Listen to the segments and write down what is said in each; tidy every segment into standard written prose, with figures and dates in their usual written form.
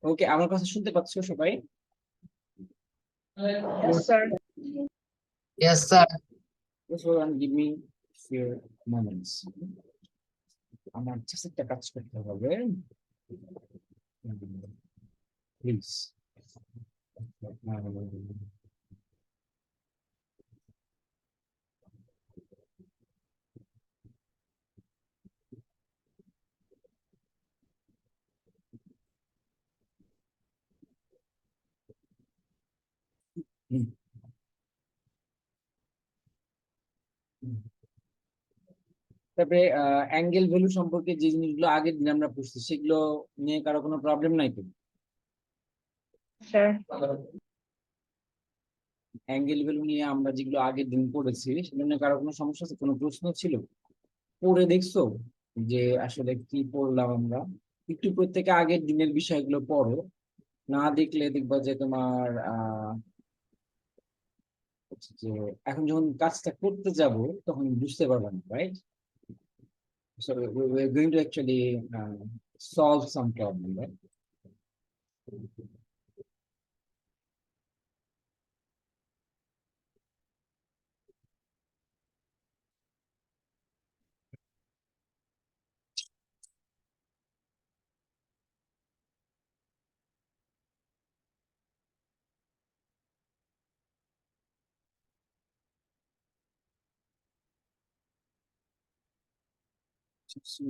ওকে, আমার কথা শুনতে পাচ্ছো সবাই? Yes, sir. Yes, sir. Just hold on, give me few moments. আমার just একটা কাজ করতে হবে, প্লিজ। তারপরে অ্যাঙ্গেল ভ্যালু সম্পর্কে যে জিনিসগুলো আগের দিন আমরা পড়ছি সেগুলো নিয়ে কারো কোনো প্রবলেম নাই তো? Sir. অ্যাঙ্গেল ভ্যালু নিয়ে আমরা যেগুলো আগের দিন পড়েছি সেগুলো নিয়ে কারো কোনো সমস্যা আছে, কোনো প্রশ্ন ছিল? পড়ে দেখছো যে আসলে কি পড়লাম আমরা? একটু প্রত্যেকে আগের দিনের বিষয়গুলো পড়ো, না দেখলে দেখবা যে তোমার যে এখন যখন কাজটা করতে যাব তখন বুঝতে পারবে না, right? So we're going to actually solve some problem, right? So,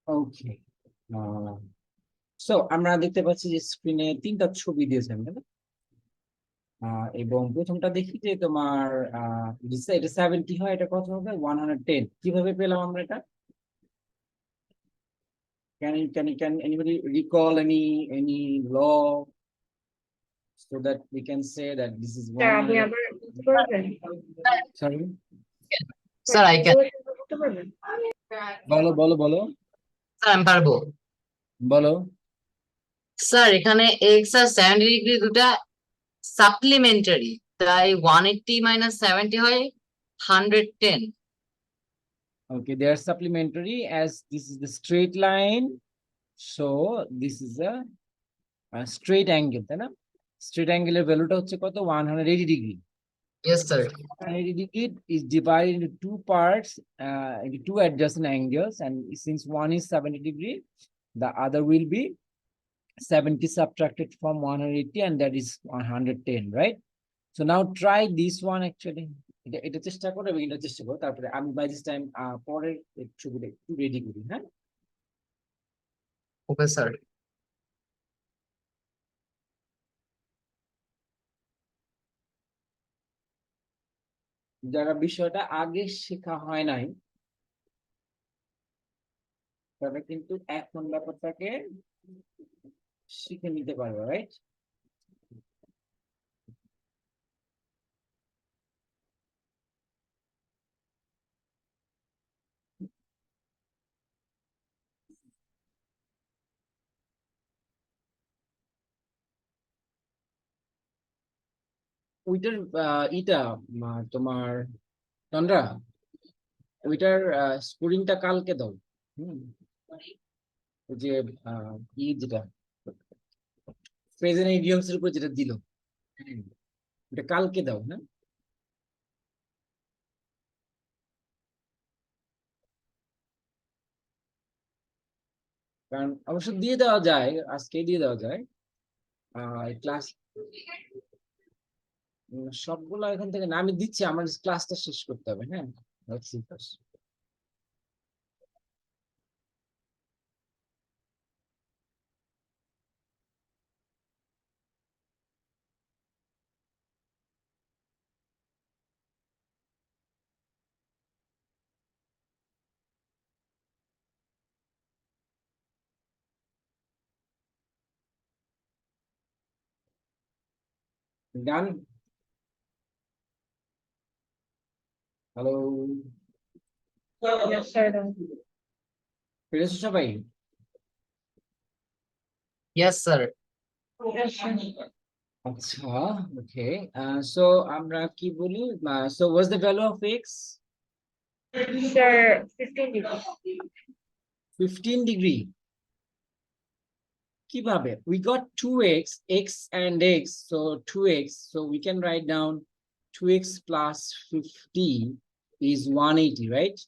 okay, so আমরা দেখতে পাচ্ছি যে স্ক্রিনে তিনটা ছবি দিয়েছেন, তাই না? এবং প্রথমটা দেখি যে তোমার এটা 70 হয়, এটা কত হবে? 110। কিভাবে পেলাম আমরা এটা? Can anybody recall any law so that we can say that this is Sir, আপনি 100? আবার বলতে পারবেন? Sorry, Sir, I can. বলতে পারবেন? বলো বলো বলো Sir, আমি পারবো। বলো। স্যার এখানে এক্স আর 70 ডিগ্রি দুটা সাপ্লিমেন্টারি, তাই 180 মাইনাস 70 হয় 110। Okay, they are supplementary as this is the straight line, so this is a straight angle, তাই না? Straight angle এর ভ্যালুটা হচ্ছে কত? 180 degree. Yes, sir. 180 degree is divided into two parts, into two adjacent angles, and since one is 70 degree, the other will be 70 subtracted from 180, and that is 110, right? So now try this one actually. এটা চেষ্টা করো এবং এটা চেষ্টা করো, তারপরে আমি by this time পরের ছবিটা একটু রেডি করি, হ্যাঁ? Okay, sir. যারা বিষয়টা আগে শেখা হয় নাই তারা কিন্তু এখন ব্যাপারটাকে শিখে নিতে পারবে, রাইট? ওইটার ইটা তোমার তন্দ্রা, ওইটার স্কোরিংটা কালকে দাও। হুম, ওই যে যেটা প্রেজেন্ট ইডিয়মস এর উপর যেটা দিল, এটা কালকে দাও, হ্যাঁ? কারণ অবশ্য দিয়ে দেওয়া যায়, আজকে দিয়ে দেওয়া যায় ক্লাস সবগুলো এখান থেকে না, আমি দিচ্ছি, আমার ক্লাসটা শেষ করতে হবে। হ্যাঁ, let's see first. Done. Hello, Yes, sir. Done. ফিরেছো সবাই? Yes, sir. Yes, sir. আচ্ছা, ওকে। সো আমরা কি বলি, so what's the value of x? Sir, 15 degrees. 15 degree. কিভাবে? We got 2x, x and x, so 2x, so we can write down 2x plus 15 is 180, right?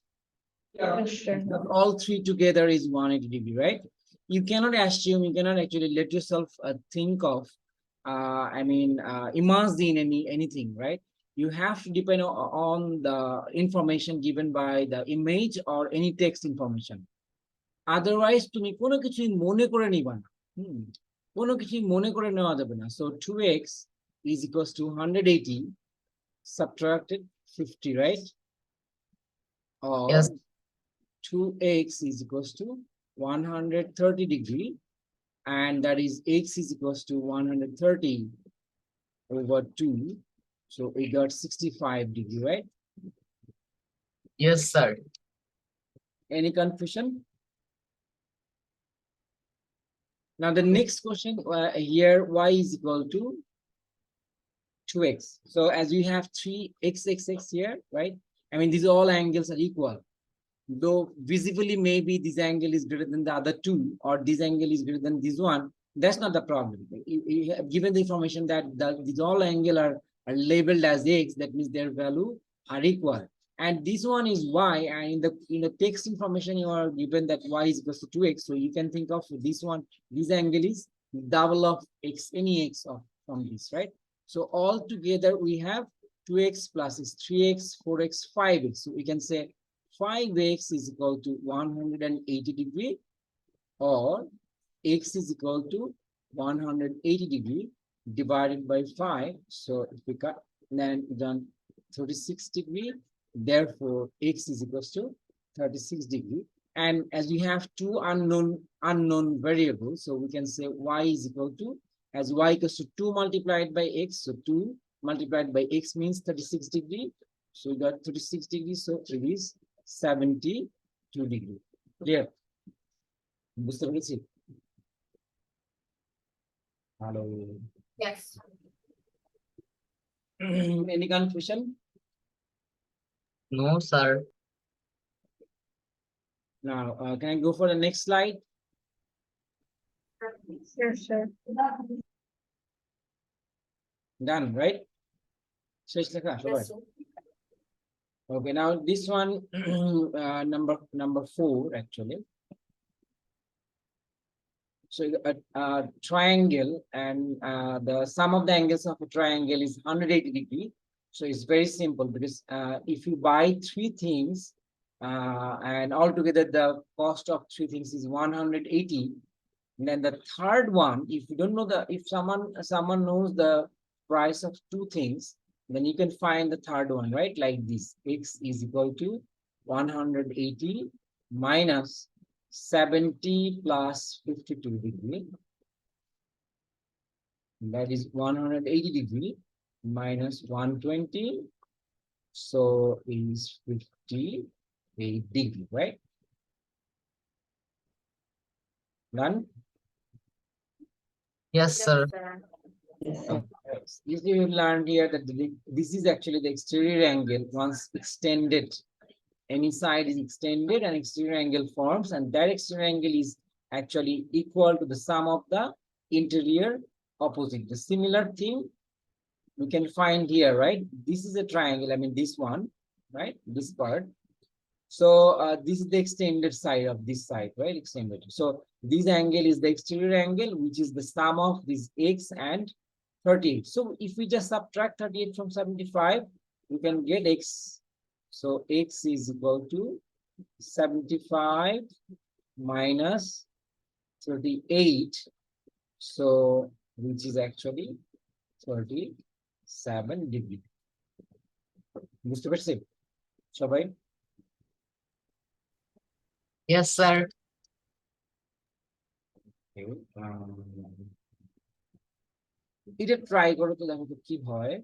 Yes, sir. But all three together is 180 degree, right? You cannot assume, you cannot actually let yourself think of, imagine anything, right? You have to depend on the information given by the image or any text information. Otherwise, তুমি কোনো কিছুই মনে করে নিবা না। কোনো কিছুই মনে করে নেওয়া যাবে না। So 2x is equals to 180 subtracted 50, right? Or Yes. 2x is equals to 130 degree, and that is x is equals to 130 over 2, so we got 65 degree, right? Yes, sir. Any confusion? Now the next question here, y is equal to 2x. So as we have 3x here, right? I mean, these all angles are equal. Though visibly maybe this angle is greater than the other two, or this angle is greater than this one, that's not the problem. You have given the information that these all angle are labeled as x, that means their value are equal. And this one is y, and in the text information you are given that y is equals to 2x. So you can think of this one, this angle is double of x, any x of from this, right? So all together we have 2x plus is 3x, 4x, 5x. So we can say 5x is equal to 180 degree, or x is equal to 180 degree divided by 5. So if we cut, then done 36 degree, therefore x is equals to 36 degree. And as we have two unknown variables, so we can say y is equal to, as y equals to 2 multiplied by x, so 2 multiplied by x means 36 degree. So we got 36 degrees, so it is 72 degree. Clear? বুঝতে পেরেছি? Hello. Yes. Any confusion? No, sir. Now, can I go for the next slide? Yes, sir. Done, right? শেষ লেখা সবাই? Okay, now this one, number 4 actually. So a triangle, and the sum of the angles of a triangle is 180 degree. So it's very simple, because if you buy 3 things, and altogether the cost of 3 things is 180, then the third one, if you don't know if someone knows the price of 2 things, then you can find the third one, right? Like this, x is equal to 180 minus 70 plus 52 degree, that is 180 degree minus 120, so is 58 degree, right? Done? Yes, sir. Usually you learned here that this is actually the exterior angle. Once extended, any side is extended, an exterior angle forms, and that exterior angle is actually equal to the sum of the interior opposite. The similar thing we can find here, right? This is a triangle, I mean this one, right? This part. So this is the extended side of this side, right? Extended. So this angle is the exterior angle, which is the sum of this x and 38. So if we just subtract 38 from 75, we can get x. So x is equal to 75 minus 38. So which is actually 37 degree. বুঝতে পারছি সবাই? Yes, sir. এটা try করো তো, দেখো তো কি হয়।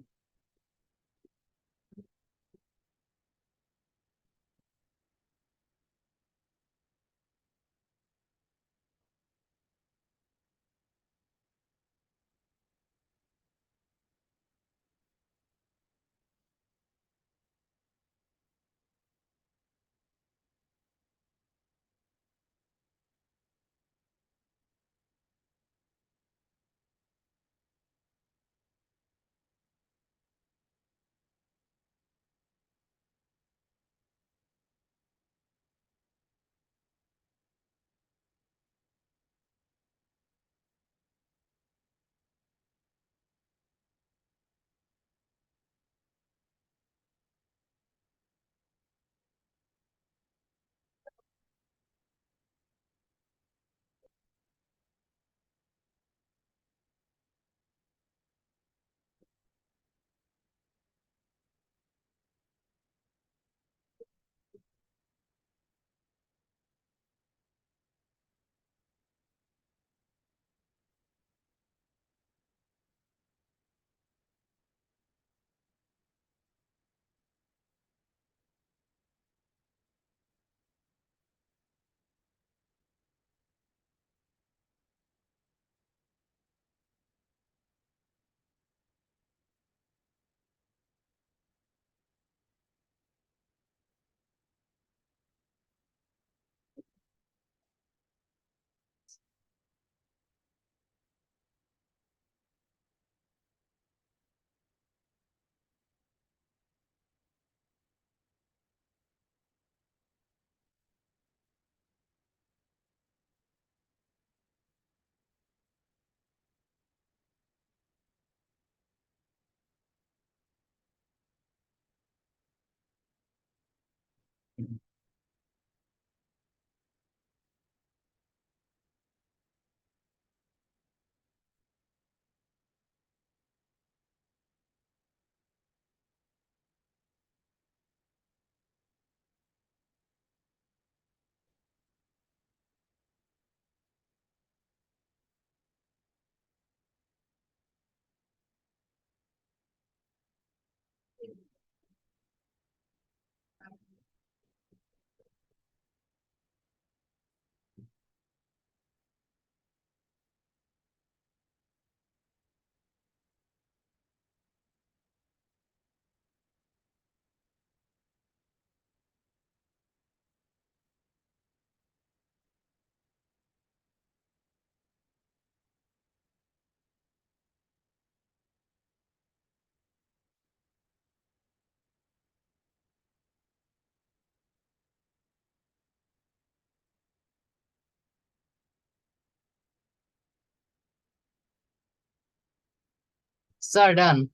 Sir, done.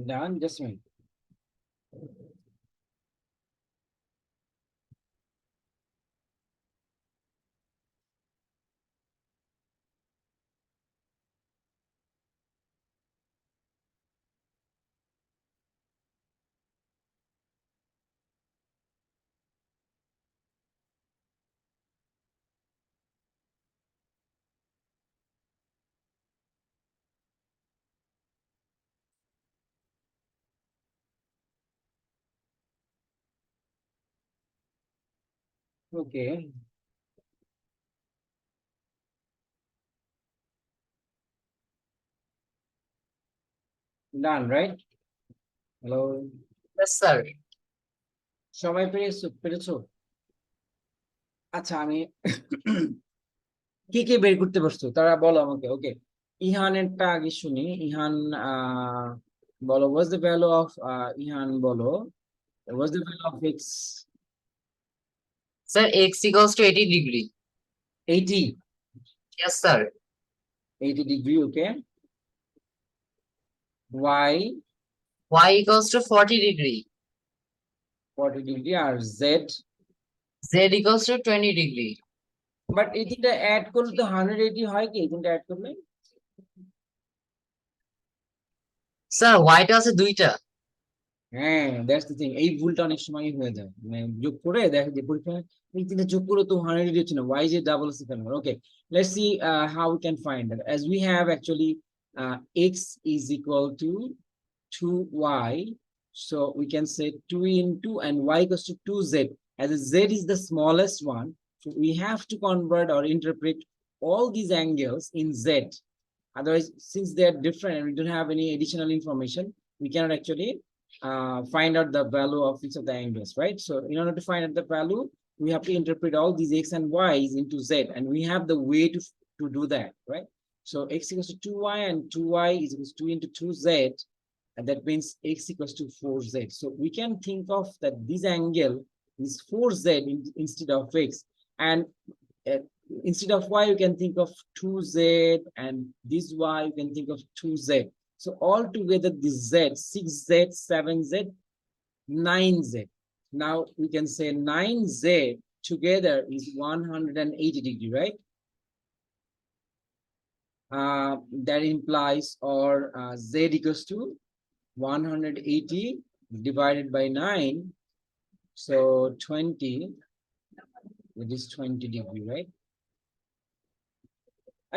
Done, just a minute. Okay. Done, right? Hello. Yes, sir. সবাই পেরেছো? আচ্ছা, আমি কি কি বের করতে পারছো তারা বলো আমাকে। ওকে, ইহানেরটা আগে শুনি। ইহান বলো, was the value of Ihan বলো, was the value of x Sir, x equals to 80 degree. 80, Yes, sir. 80 degree, okay. Y, Y equals to 40 degree. 40 degree, or Z. Z equals to 20 degree. But এই তিনটা add করলে তো 180 হয় কি? এই তিনটা add করলে? Sir, y টা আছে দুইটা। হ্যাঁ, দ্যাটস দ্য থিং। এই ভুলটা অনেক সময় হয়ে যায়, মানে যোগ করে দেখে যে পরীক্ষায় এই তিনটা যোগ করে তো 180 হচ্ছে না, why is it double আছে কেন? Okay, let's see how we can find that. As we have actually x is equal to 2y, so we can say 2 into and y equals to 2z, as z is the smallest one, so we have to convert or interpret all these angles in z. Otherwise, since they are different and we don't have any additional information, we cannot actually find out the value of each of the angles, right? So in order to find out the value, we have to interpret all these x and y's into z, and we have the way to do that, right? So x equals to 2y, and 2y is equals to 2 into 2z, and that means x equals to 4z. So we can think of that this angle is 4z instead of x, and instead of y, you can think of 2z, and this y, you can think of 2z. So all together, this z, 6z, 7z, 9z. Now we can say 9z together is 180 degree, right? That implies, or z equals to 180 divided by 9, so 20, it is 20 degree, right?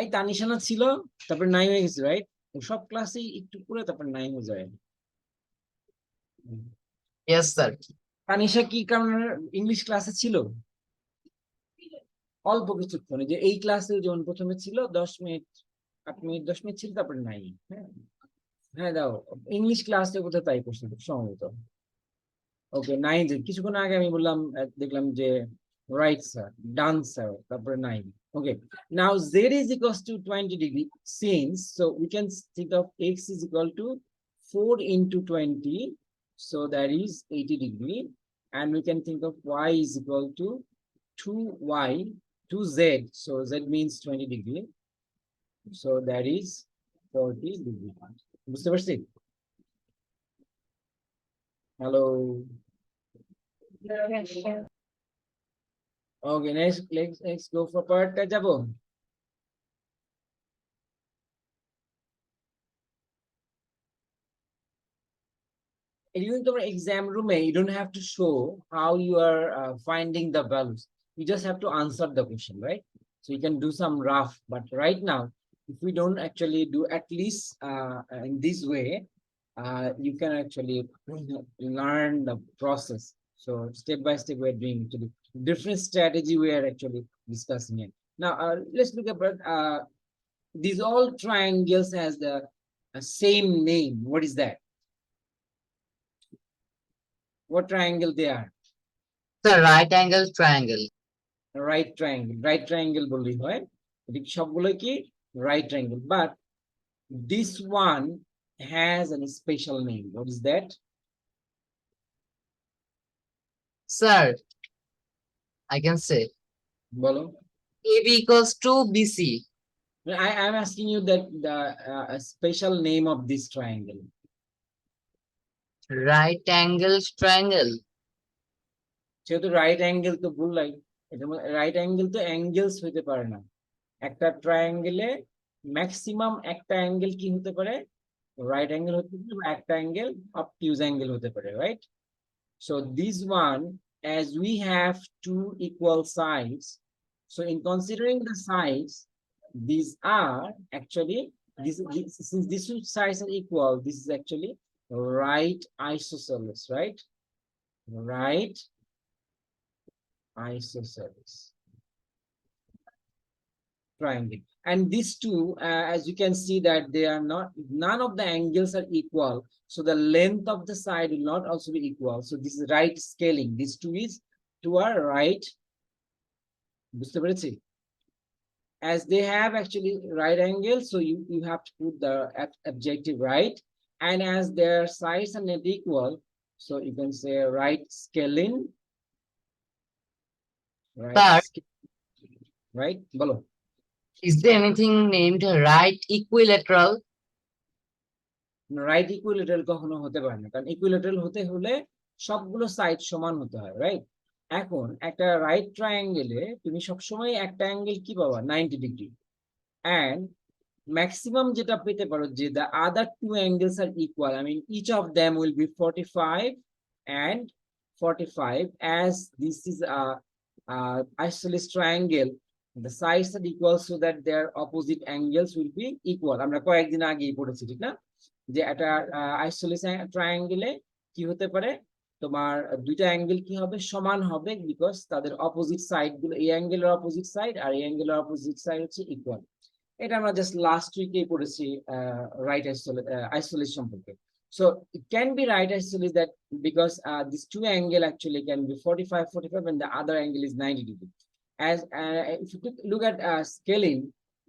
এই তানিশানা ছিল, তারপর 9 হয়ে গেছে, right? সব ক্লাসে একটু করে তারপর 9 হয়ে যায়। Yes, sir. তানিশা কি কারণে ইংলিশ ক্লাসে ছিল? অল্প কিছুক্ষণ, যে এই ক্লাসে যেমন প্রথমে ছিল 10 মিনিট, 8 মিনিট, 10 মিনিট ছিল, তারপর নাই। হ্যাঁ, হ্যাঁ, দাও ইংলিশ ক্লাসে কোথায় তাই করছিল সম্ভবত। ওকে, 9 কিছুক্ষণ আগে আমি বললাম, দেখলাম যে রাইট স্যার, ডান স্যার, তারপরে 9। Okay, now z is equals to 20 degree, since so we can think of x is equal to 4 into 20, so that is 80 degree, and we can think of y is equal to 2y, 2z, so z means 20 degree, so that is 40 degree. বুঝতে পারছি? Hello? Yes, sir. Okay, let's go for part যাবো। During the exam room, you don't have to show how you are finding the values. You just have to answer the question, right? So you can do some rough, but right now, if we don't actually do at least in this way, you can actually learn the process. So step by step, we're doing actually different strategy we are actually discussing it. Now, let's look at these all triangles has the same name. What is that? What triangle they are? Sir, right angle triangle. Right triangle. Right triangle বললেই হয়। এদিকে সবগুলো কি right triangle, but this one has a special name. What is that? Sir, I can say বলো। AB equals to BC. I'm asking you that the special name of this triangle. Right angle triangle. যেহেতু right angle তো বললাই, এটা right angle তো angles হতে পারে না। একটা ট্রায়াঙ্গেলে maximum একটা অ্যাঙ্গেল কি হতে পারে? রাইট অ্যাঙ্গেল হতে পারে, বা একটা অ্যাঙ্গেল অবটিউজ অ্যাঙ্গেল হতে পারে, right? So this one, as we have two equal sides, so in considering the sides, these are actually since these two sides are equal, this is actually right isosceles, right? Right isosceles triangle. And these two, as you can see that they are not, none of the angles are equal, so the length of the side will not also be equal. So this is right scaling. These two is to our right. বুঝতে পেরেছি? As they have actually right angle, so you have to put the adjective right, and as their sides are not equal, so you can say right scaling. right? Sir. Right, bolo. Is there anything named right equilateral? Right equilateral কখনো হতে পারে না, কারণ equilateral হতে হলে সবগুলো side সমান হতে হয়, রাইট? এখন একটা রাইট ট্রায়াঙ্গেলে তুমি সবসময় একটা অ্যাঙ্গেল কি পাবা, 90 ডিগ্রি। অ্যান্ড ম্যাক্সিমাম যেটা পেতে পারো যে the other two angles are equal, I mean each of them will be 45 and 45, as this is a isosceles triangle, the sides are equal so that their opposite angles will be equal. আমরা কয়েকদিন আগেই পড়েছি, ঠিক না, যে একটা আইসোসেলেস ট্রায়াঙ্গেলে কি হতে পারে, তোমার দুইটা অ্যাঙ্গেল কি হবে, সমান হবে, বিকজ তাদের অপোজিট সাইড গুলো, এই অ্যাঙ্গেলের অপোজিট সাইড আর এই অ্যাঙ্গেলের অপোজিট সাইড হচ্ছে ইকুয়াল। এটা আমরা জাস্ট লাস্ট উইকে পড়েছি রাইট আইসোসেলেস সম্পর্কে। So it can be right isosceles that because these two angle actually can be 45 45 and the other angle is 90 degree. As if you look at scaling,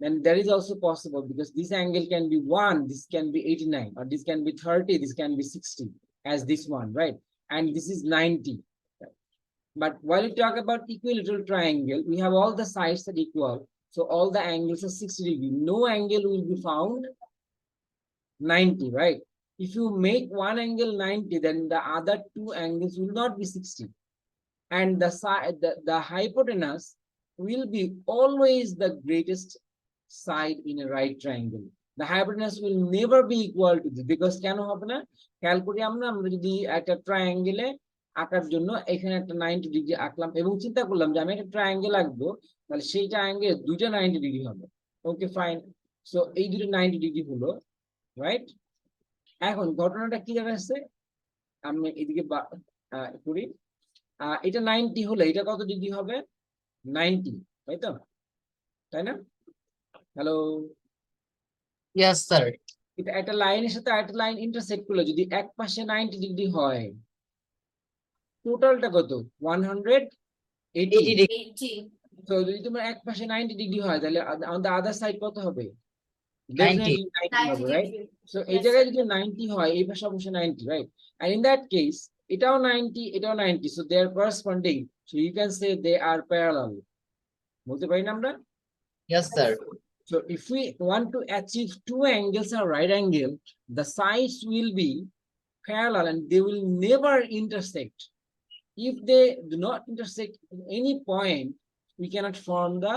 then that is also possible, because this angle can be 1, this can be 89, or this can be 30, this can be 60, as this one, right? And this is 90. But while we talk about equilateral triangle, we have all the sides that equal, so all the angles are 60 degree. No angle will be found 90, right? If you make one angle 90, then the other two angles will not be 60, and the side, the hypotenuse will be always the greatest side in a right triangle. The hypotenuse will never be equal to this, because কেন হবে না, খেয়াল করি আমরা যদি একটা ট্রায়াঙ্গেলে আঁকার জন্য এখানে একটা 90 ডিগ্রি আঁকলাম এবং চিন্তা করলাম যে আমি একটা ট্রায়াঙ্গেল আঁকবো, তাহলে সেই ট্রায়াঙ্গেল দুইটা 90 ডিগ্রি হবে। ওকে, ফাইন। সো এই দুটো 90 ডিগ্রি হলো, রাইট? এখন ঘটনাটা কি দাঁড়াচ্ছে, আমি এদিকে করি, এটা 90 হলে এটা কত ডিগ্রি হবে, 90, তাই তো, তাই না? Hello, Yes, sir. এটা একটা লাইনের সাথে আরেকটা লাইন ইন্টারসেক্ট করলে যদি এক পাশে 90 ডিগ্রি হয়, টোটালটা কত, 180। 80 degree. 80. তো যদি তোমার এক পাশে 90 ডিগ্রি হয়, তাহলে on the other side কত হবে, 90. definitely 90 হবে, রাইট? সো এই Yes, জায়গায় sir. যদি 90 হয়, এই পাশে অবশ্যই 90, right? And in that case, এটাও 90, এটাও 90, so they are corresponding, so you can say they are parallel, বলতে পারি না আমরা? Yes, sir. So if we want to achieve two angles are right angle, the sides will be parallel and they will never intersect. If they do not intersect at any point, we cannot form the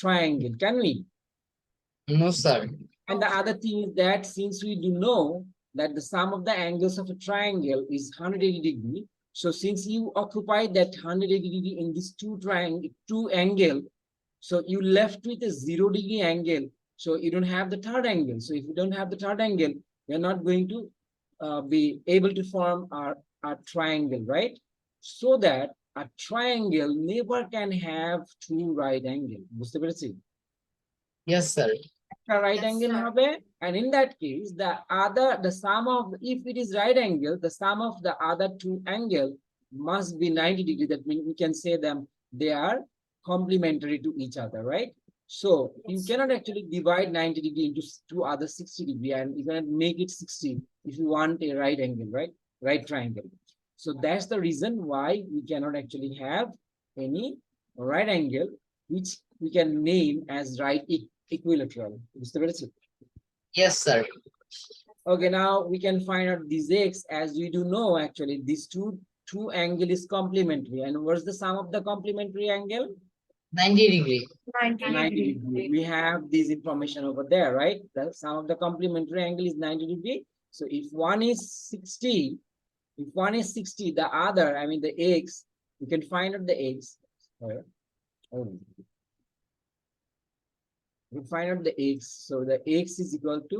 triangle, can we? No, sir. And the other thing is that since we do know that the sum of the angles of a triangle is 180 degree, so since you occupy that 180 degree in these two angle, so you left with a 0 degree angle, so you don't have the third angle. So if you don't have the third angle, you're not going to be able to form a triangle, right? So that a triangle never can have two right angle. বুঝতে পেরেছি? Yes, sir. A right Yes, angle sir. হবে, and in that case the sum of, if it is right angle, the sum of the other two angle must be 90 degree. That means we can say them they are complementary to each other, right? So you Yes. cannot actually divide 90 degree into two other 60 degree, and you cannot make it 60 if you want a right angle, right? Right triangle. So that's the reason why we cannot actually have any right angle which we can name as right equilateral. বুঝতে পেরেছি? Yes, sir. Okay, now we can find out these x, as we do know actually these two angle is complementary. And what's the sum of the complementary angle? 90 degree. 90 90 degree. degree. We have this information over there, right? The sum of the complementary angle is 90 degree. So if one is 60, if one is 60, the other, I mean the x, you can find out the x. We find out the x. So the x is equal to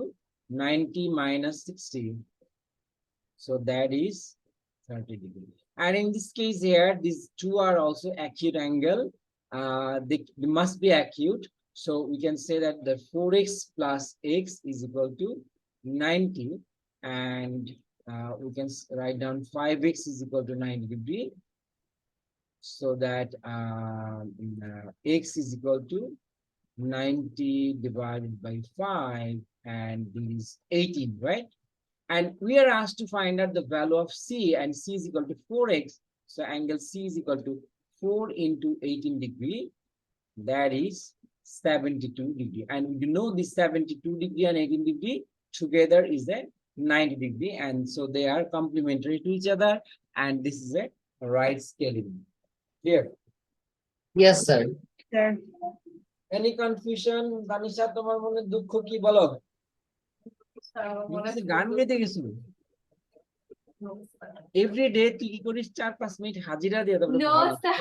90 minus 60. So that is 30 degree. And in this case here, these two are also acute angle. They must be acute. So we can say that the 4x plus x is equal to 90. And we can write down 5x is equal to 90 degree. So that x is equal to 90 divided by 5, and this is 18, right? And we are asked to find out the value of c, and c is equal to 4x. So angle c is equal to 4 into 18 degree, that is 72 degree. And you know this 72 degree and 18 degree together is a 90 degree. And so they are complementary to each other. And this is a right scaling. Clear? Yes, sir. Sir. Any confusion? Tanisha, তোমার মনে দুঃখ কি বলো? গান গাইতে গেছিল every day তুই কি করিস 4-5 মিনিট হাজিরা দিয়ে তারপরে No, sir.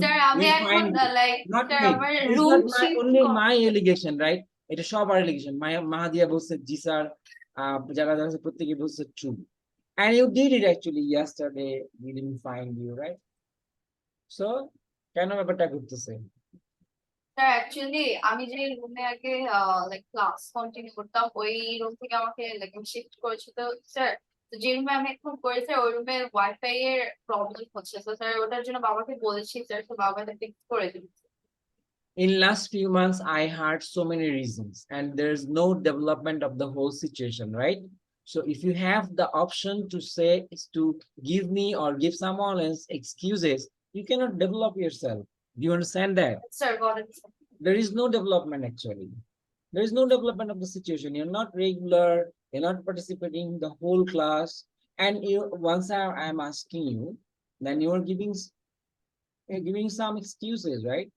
Sir, আমি We'll এখন find you. like Not sir me. আমার It's room not my shift only my allegation, right? এটা সবার allegation. মাহাদিয়া বলছে জি স্যার, যারা যারা আছে প্রত্যেকে বলছে true. And you did it actually yesterday. We didn't find you, right? So কেন ব্যাপারটা ঘটতেছে? স্যার অ্যাকচুয়ালি আমি যে রুমে আগে লাইক ক্লাস কন্টিনিউ করতাম ওই রুম থেকে আমাকে লাইক শিফট করেছে তো স্যার যে রুমে আমি এখন করেছি ওই রুমে ওয়াইফাই এর প্রবলেম হচ্ছে তো স্যার ওটার জন্য বাবাকে বলেছি স্যার তো বাবা এটা ফিক্স করে দিচ্ছে In last few months, I heard so many reasons, and there's no development of the whole situation, right? So if you have the option to say is to give me or give someone else excuses, you cannot develop yourself. Do you understand that? Sir god There is no development actually. There is no development of the situation. You're not regular, you're not participating in the whole class, and you once I am asking you, then you're giving some excuses, right?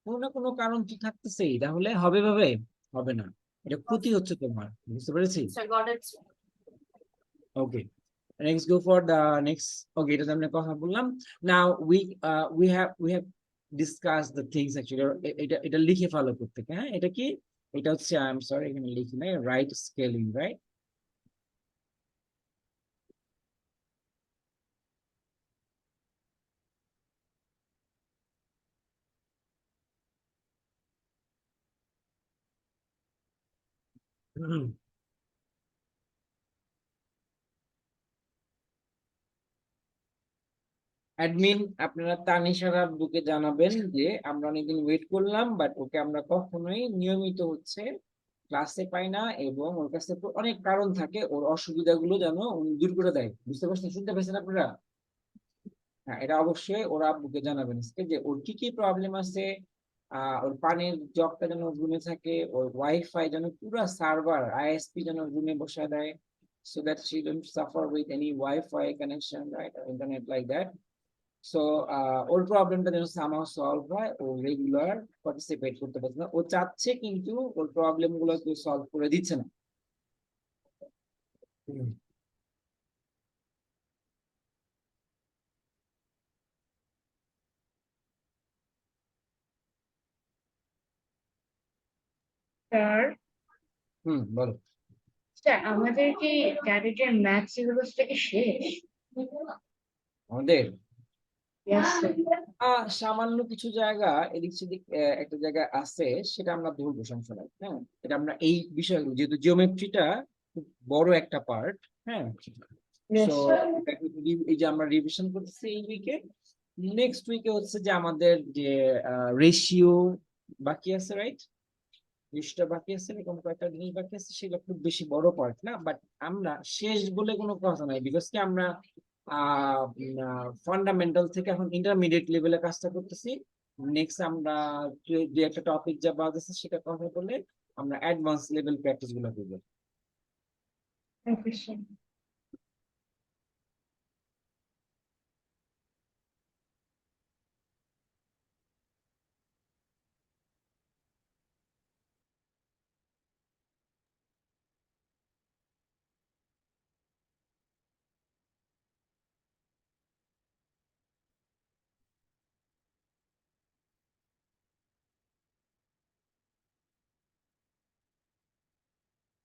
কোনো না কোনো কারণ কি থাকতেছেই, তাহলে হবে ভাবে হবে না, এটা ক্ষতি হচ্ছে তোমার, বুঝতে পেরেছি? Sir god okay, next go for the next. Okay, এটা তো আমরা কথা বললাম. Now we have discussed the things actually. এটা এটা লিখে ফলো করতে, হ্যাঁ এটা কি, এটা হচ্ছে আই এম সরি এখানে লিখি নাই, রাইট স্কেলিং, রাইট? অ্যাডমিন আপনারা তানিশার বুকে জানাবেন যে আমরা অনেকদিন ওয়েট করলাম, বাট ওকে আমরা কখনোই নিয়মিত হচ্ছে ক্লাসে পাই না, এবং ওর কাছে অনেক কারণ থাকে, ওর অসুবিধাগুলো যেন উনি দূর করে দেয়। বুঝতে পারছেন, শুনতে পাচ্ছেন আপনারা? হ্যাঁ, এটা অবশ্যই ওরা বুকে জানাবেন যে ওর কি কি প্রবলেম আছে। ওর পানির জগটা যেন রুমে থাকে, ওর ওয়াইফাই যেন পুরো সার্ভার আইএসপি যেন রুমে বসা দেয়, so that she don't suffer with any Wi-Fi connection, right, or internet like that. So ওর প্রবলেমটা যেন somehow solve হয়, ও রেগুলার পার্টিসিপেট করতে পারছে না, ও চাচ্ছে কিন্তু ওর প্রবলেম গুলো কেউ সলভ করে দিচ্ছে না। স্যার বলো। স্যার আমাদের কি ক্যাডেটের ম্যাথ সিলেবাসটা কি শেষ? আমাদের ইয়েস স্যার সামান্য কিছু জায়গা এদিক সেদিক একটা জায়গা আছে, সেটা আমরা ধরবো, সমস্যা নাই। হ্যাঁ, এটা আমরা এই বিষয়গুলো যেহেতু জিওমেট্রিটা খুব বড় একটা পার্ট, হ্যাঁ, ইয়েস সো এই যে আমরা রিভিশন করতেছি এই উইকে, নেক্সট উইকে হচ্ছে যে আমাদের যে রেশিও বাকি আছে, রাইট? রেশিওটা বাকি আছে, এরকম কয়েকটা জিনিস বাকি আছে, সেগুলো খুব বেশি বড় পার্ট না, বাট আমরা শেষ বলে কোনো কথা নাই, বিকজ কি আমরা ফান্ডামেন্টাল থেকে এখন ইন্টারমিডিয়েট লেভেলে কাজটা করতেছি। নেক্সট আমরা যে একটা টপিক যা বাদ আছে সেটা কথা বলে আমরা অ্যাডভান্স লেভেল প্র্যাকটিস গুলো করবো। ওকে স্যার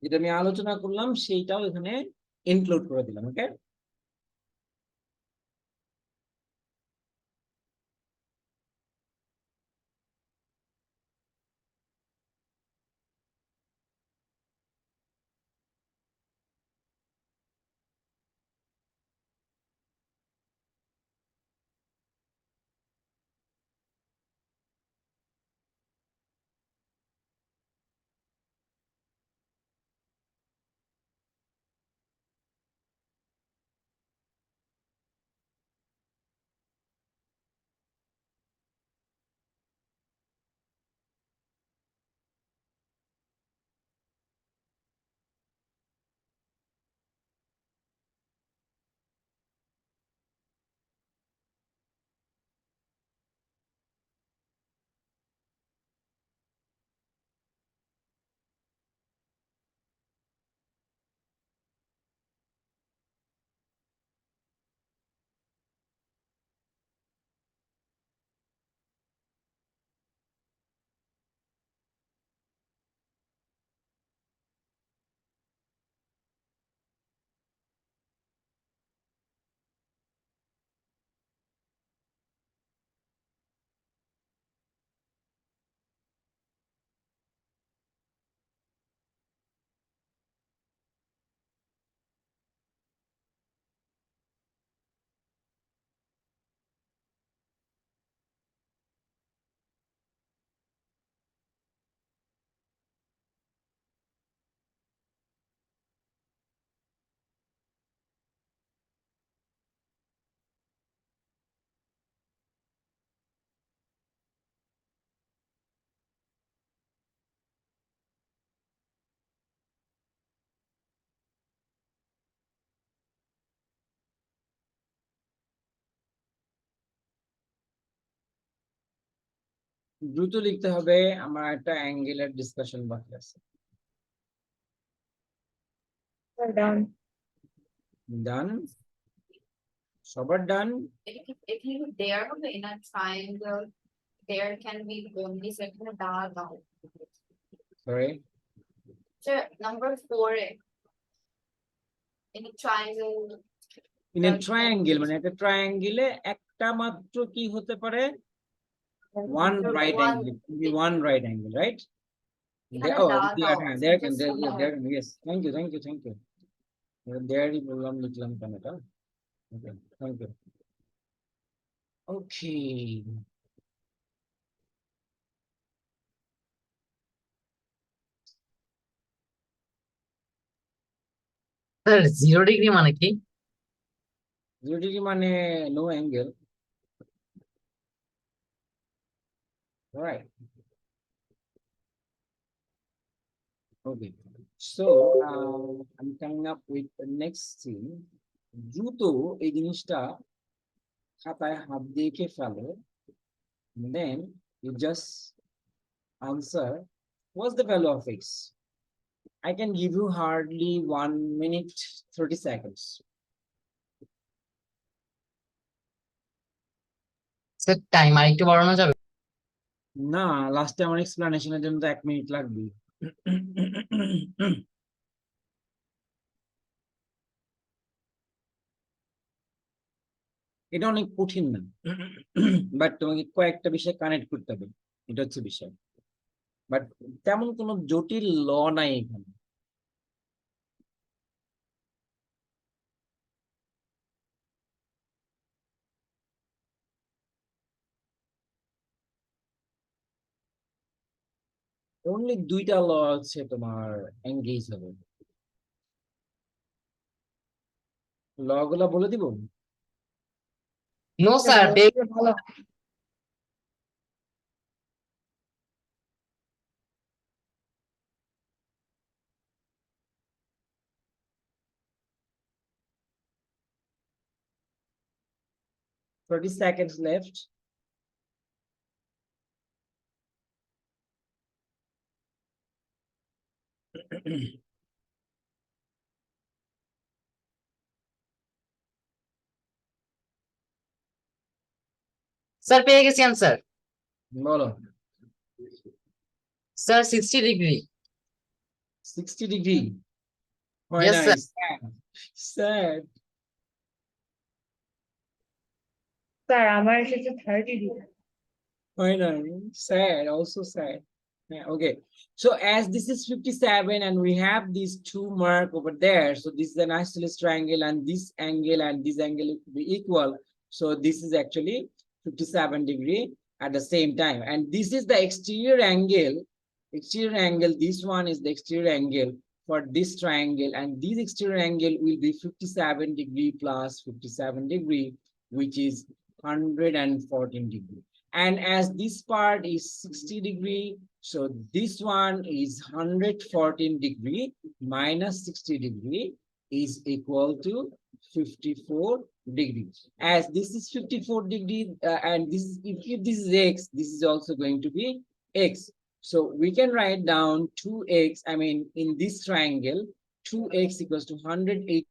যেটা আমি আলোচনা করলাম সেইটাও এখানে ইনক্লুড করে দিলাম, ওকে? দ্রুত লিখতে হবে, আমার একটা অ্যাঙ্গেলের ডিসকাশন বাকি আছে। ডান। ডান, সবার ডান। এখানে দেয়ার হবে না triangle, there can be only so এখানে দেওয়া দাও। Sorry, Sir, number 4 in a triangle. In a triangle মানে একটা ট্রায়াঙ্গেলে একটা মাত্র কি হতে পারে, one right angle, one right angle, right? এখানে Oh, দেওয়া there, দাও, there, just there, follow. there, yes. Thank you, thank you, thank you. There is problem লিখলাম কেন এটা? Okay, thank you. Okay. Sir 0 degree মানে কি? 0 degree মানে no angle. Right. Okay. So, I'm coming up with the next thing. দ্রুত এই জিনিসটা খাতায় হাত দিয়ে কে ফেলো, then you just answer what's the value of x. I can give you hardly 1 minute 30 seconds. Sir time আরেকটু বাড়ানো যাবে? না, লাস্টে আমার এক্সপ্লানেশনের জন্য তো 1 মিনিট লাগবে। এটা অনেক কঠিন না, বাট তোমাকে কয়েকটা বিষয় কানেক্ট করতে হবে, এটা হচ্ছে বিষয়। বাট তেমন কোনো জটিল ল নাই এখানে। অনলি দুইটা ল আছে তোমার এঙ্গেজ হবে। ল গুলা বলে দিব। নো স্যার, ভালো। 30 seconds left. স্যার পেয়ে গেছি আনসার। বলো। Sir 60 degree. 60 degree. Very Yes, sir. nice. Sad. Sir আমার এসেছে 30 degree. Very nice. Sad, also sad. Yeah, okay. So as this is 57 and we have these two mark over there, so this is an isosceles triangle and this angle will be equal. So this is actually 57 degree at the same time. And this is the exterior angle. This one is the exterior angle for this triangle, and this exterior angle will be 57 degree plus 57 degree, which is 114 degree. And as this part is 60 degree, so this one is 114 degree minus 60 degree is equal to 54 degree. As this is 54 degree, and this is, if this is x, this is also going to be x. So we can write down 2x, I mean in this triangle 2x equals to 108